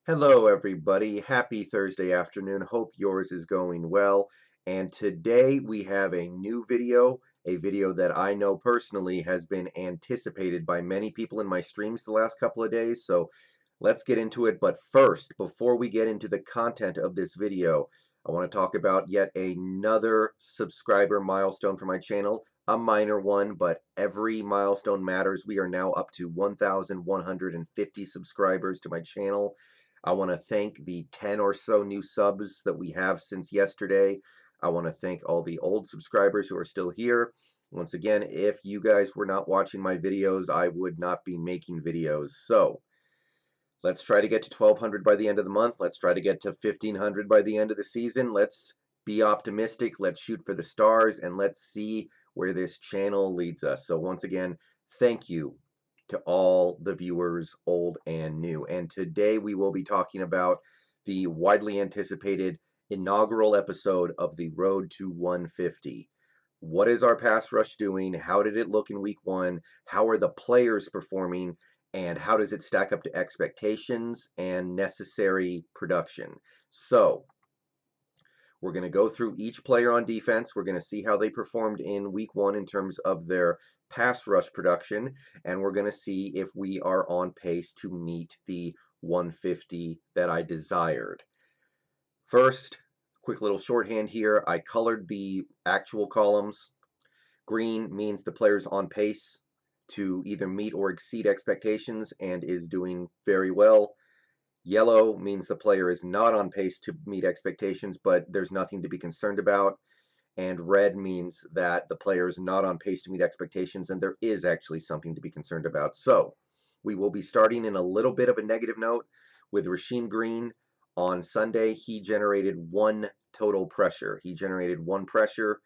Hello, everybody. Happy Thursday afternoon. Hope yours is going well. And today we have a video that I know personally has been anticipated by many people in my streams the last couple of days. So let's get into it. But first, before we get into the content of this video, I want to talk about yet another subscriber milestone for my channel. A minor one, but every milestone matters. We are now up to 1,150 subscribers to my channel. I want to thank the 10 or so new subs that we have since yesterday. I want to thank all the old subscribers who are still here. Once again, if you guys were not watching my videos, I would not be making videos. So, let's try to get to 1,200 by the end of the month. Let's try to get to 1,500 by the end of the season. Let's be optimistic. Let's shoot for the stars, and let's see where this channel leads us. So once again, thank you to all the viewers, old and new. And today we will be talking about the widely anticipated inaugural episode of the Road to 150. What is our pass rush doing? How did it look in week one? How are the players performing? And how does it stack up to expectations and necessary production? So, we're going to go through each player on defense. We're going to see how they performed in week one in terms of their pass rush production, and we're going to see if we are on pace to meet the 150 that I desired. First, quick little shorthand here. I colored the actual columns. Green means the player's on pace to either meet or exceed expectations and is doing very well. Yellow means the player is not on pace to meet expectations, but there's nothing to be concerned about. And red means that the player is not on pace to meet expectations and there is actually something to be concerned about. So we will be starting in a little bit of a negative note with Rasheem Green. On Sunday, he generated one total pressure. He generated one pressure.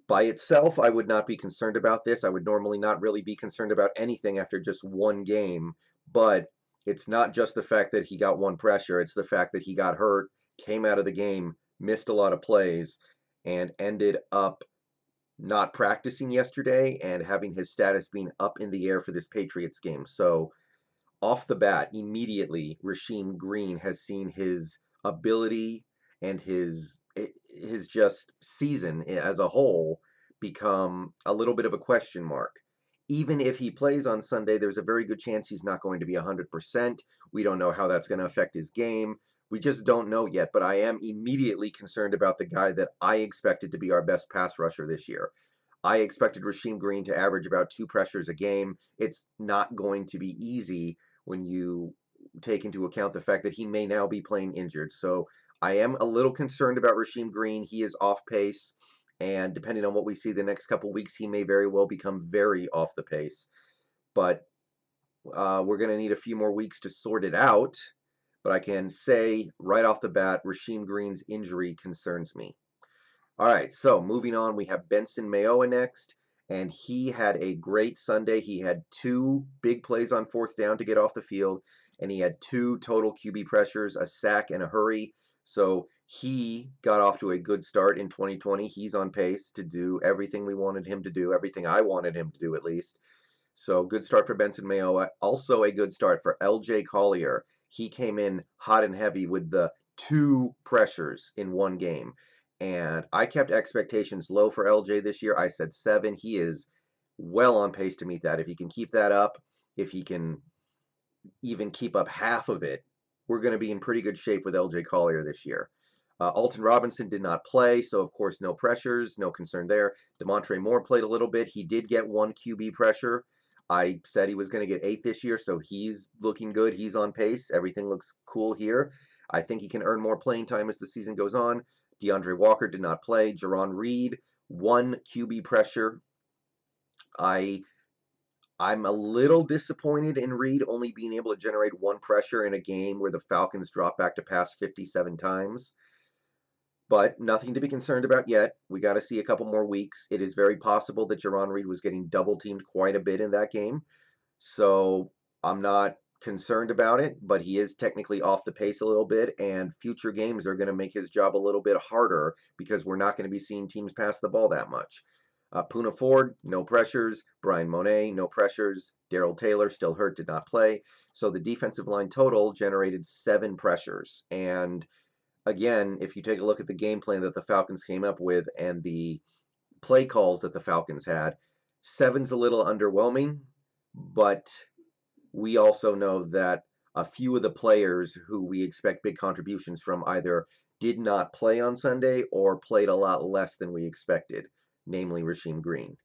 By itself, I would not be concerned about this. I would normally not really be concerned about anything after just one game, but it's not just the fact that he got one pressure, it's the fact that he got hurt, came out of the game, missed a lot of plays, and ended up not practicing yesterday and having his status being up in the air for this Patriots game. So, off the bat, immediately, Rasheem Green has seen his ability and his just season as a whole become a little bit of a question mark. Even if he plays on Sunday, there's a very good chance he's not going to be 100%. We don't know how that's going to affect his game. We just don't know yet, but I am immediately concerned about the guy that I expected to be our best pass rusher this year. I expected Rasheem Green to average about two pressures a game. It's not going to be easy when you take into account the fact that he may now be playing injured. So I am a little concerned about Rasheem Green. He is off pace, and depending on what we see the next couple weeks, he may very well become very off the pace. But we're going to need a few more weeks to sort it out. But I can say right off the bat, Rasheem Green's injury concerns me. All right, so moving on, we have Benson Mayowa next, and he had a great Sunday. He had two big plays on fourth down to get off the field, and he had two total QB pressures, a sack, and a hurry. So he got off to a good start in 2020. He's on pace to do everything we wanted him to do, everything I wanted him to do at least. So good start for Benson Mayowa. Also a good start for LJ Collier. He came in hot and heavy with the two pressures in one game. And I kept expectations low for LJ this year. I said 7. He is well on pace to meet that. If he can keep that up, if he can even keep up half of it, we're going to be in pretty good shape with LJ Collier this year. Alton Robinson did not play, so of course no pressures, no concern there. Demontre Moore played a little bit. He did get one QB pressure. I said he was going to get 8 this year, so he's looking good. He's on pace. Everything looks cool here. I think he can earn more playing time as the season goes on. DeAndre Walker did not play. Jaron Reed, one QB pressure. I'm a little disappointed in Reed only being able to generate one pressure in a game where the Falcons dropped back to pass 57 times. But nothing to be concerned about yet. We got to see a couple more weeks. It is very possible that Jaron Reed was getting double teamed quite a bit in that game. So I'm not concerned about it, but he is technically off the pace a little bit, and future games are going to make his job a little bit harder because we're not going to be seeing teams pass the ball that much. Poona Ford, no pressures. Brian Monet, no pressures. Darrell Taylor, still hurt, did not play. So the defensive line total generated 7 pressures. And again, if you take a look at the game plan that the Falcons came up with and the play calls that the Falcons had, 7's a little underwhelming, but we also know that a few of the players who we expect big contributions from either did not play on Sunday or played a lot less than we expected, namely Rasheem Green.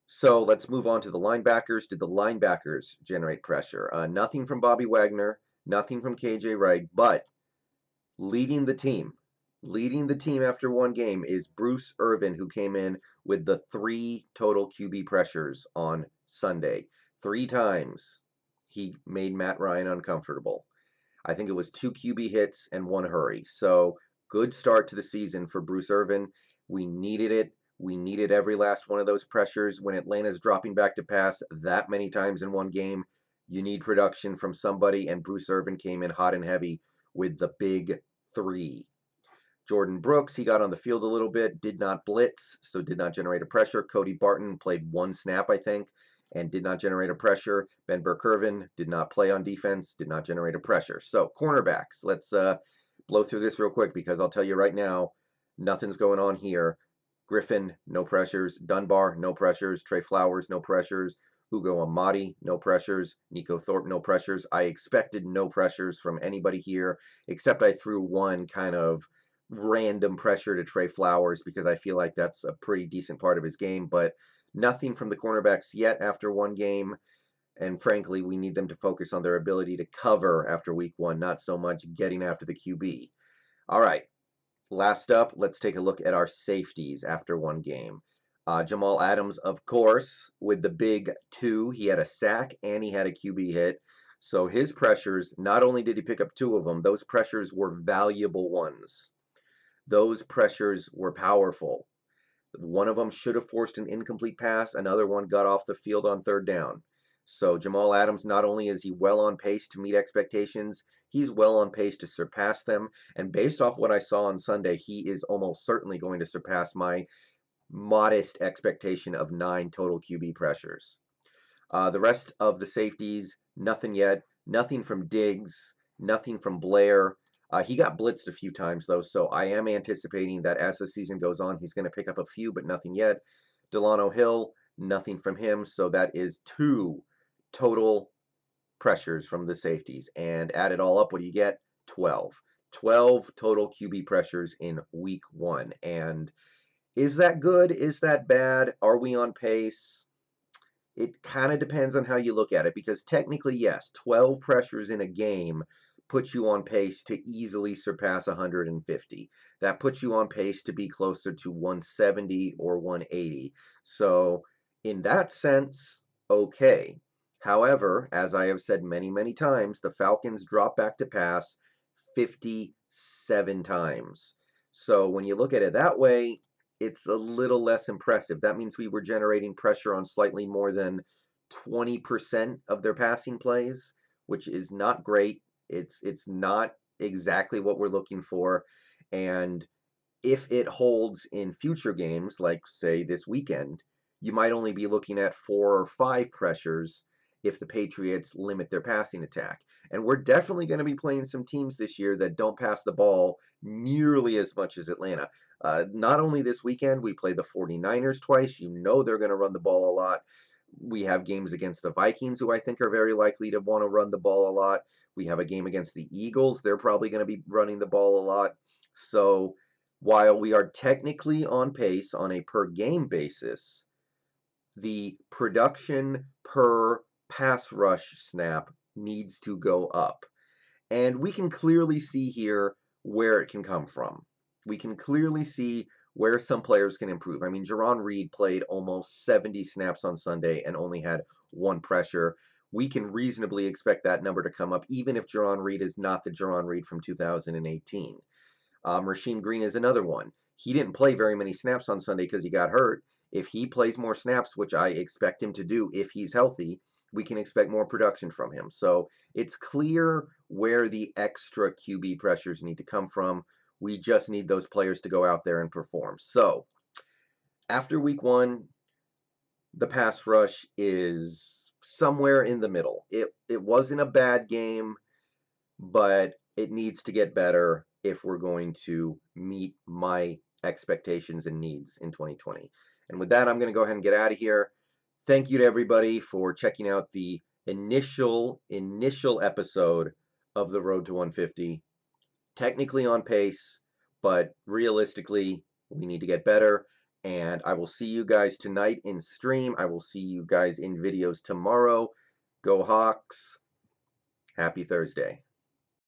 So let's move on to the linebackers. Did the linebackers generate pressure? Nothing from Bobby Wagner, nothing from KJ Wright, but leading the team. Leading the team after one game is Bruce Irvin, who came in with the 3 total QB pressures on Sunday. 3 times he made Matt Ryan uncomfortable. I think it was 2 QB hits and 1 hurry. So good start to the season for Bruce Irvin. We needed it. We needed every last one of those pressures. When Atlanta's dropping back to pass that many times in one game, you need production from somebody, and Bruce Irvin came in hot and heavy with the big 3. Jordan Brooks, he got on the field a little bit, did not blitz, so did not generate a pressure. Cody Barton played 1 snap, I think, and did not generate a pressure. Ben Burke-Irvin did not play on defense, did not generate a pressure. So, cornerbacks, let's blow through this real quick because I'll tell you right now, nothing's going on here. Griffin, no pressures. Dunbar, no pressures. Trey Flowers, no pressures. Ugo Amadi, no pressures. Nico Thorpe, no pressures. I expected no pressures from anybody here, except I threw one kind of random pressure to Trey Flowers because I feel like that's a pretty decent part of his game, but nothing from the cornerbacks yet after one game. And frankly, we need them to focus on their ability to cover after week 1, not so much getting after the QB. All right, last up, let's take a look at our safeties after one game. Jamal Adams, of course, with the big 2. He had a sack and he had a QB hit. So his pressures, not only did he pick up 2 of them, those pressures were valuable ones. Those pressures were powerful. One of them should have forced an incomplete pass. Another one got off the field on 3rd down. So Jamal Adams, not only is he well on pace to meet expectations, he's well on pace to surpass them. And based off what I saw on Sunday, he is almost certainly going to surpass my modest expectation of 9 total QB pressures. The rest of the safeties, nothing yet. Nothing from Diggs, nothing from Blair. He got blitzed a few times, though, so I am anticipating that as the season goes on, he's going to pick up a few, but nothing yet. Delano Hill, nothing from him, so that is 2 total pressures from the safeties. And add it all up, what do you get? 12. 12 total QB pressures in week 1. And is that good? Is that bad? Are we on pace? It kind of depends on how you look at it because technically, yes, 12 pressures in a game puts you on pace to easily surpass 150. That puts you on pace to be closer to 170 or 180. So, in that sense, okay. However, as I have said many, many times, the Falcons drop back to pass 57 times. So, when you look at it that way, it's a little less impressive. That means we were generating pressure on slightly more than 20% of their passing plays, which is not great. It's not exactly what we're looking for. And if it holds in future games, like say this weekend, you might only be looking at 4 or 5 pressures if the Patriots limit their passing attack. And we're definitely going to be playing some teams this year that don't pass the ball nearly as much as Atlanta. Not only this weekend, we play the 49ers twice. You know they're going to run the ball a lot. We have games against the Vikings, who I think are very likely to want to run the ball a lot. We have a game against the Eagles. They're probably going to be running the ball a lot. So while we are technically on pace on a per game basis, the production per pass rush snap needs to go up. And we can clearly see here where it can come from. We can clearly see where some players can improve. I mean, Jaron Reed played almost 70 snaps on Sunday and only had 1 pressure. We can reasonably expect that number to come up, even if Jaron Reed is not the Jaron Reed from 2018. Rasheem Green is another one. He didn't play very many snaps on Sunday because he got hurt. If he plays more snaps, which I expect him to do if he's healthy, we can expect more production from him. So it's clear where the extra QB pressures need to come from. We just need those players to go out there and perform. So After week 1, the pass rush is somewhere in the middle. It wasn't a bad game, but it needs to get better if we're going to meet my expectations and needs in 2020. And with that, I'm going to go ahead and get out of here. Thank you to everybody for checking out the initial episode of the Road to 150. Technically on pace, but realistically, we need to get better. And I will see you guys tonight in stream. I will see you guys in videos tomorrow. Go Hawks. Happy Thursday.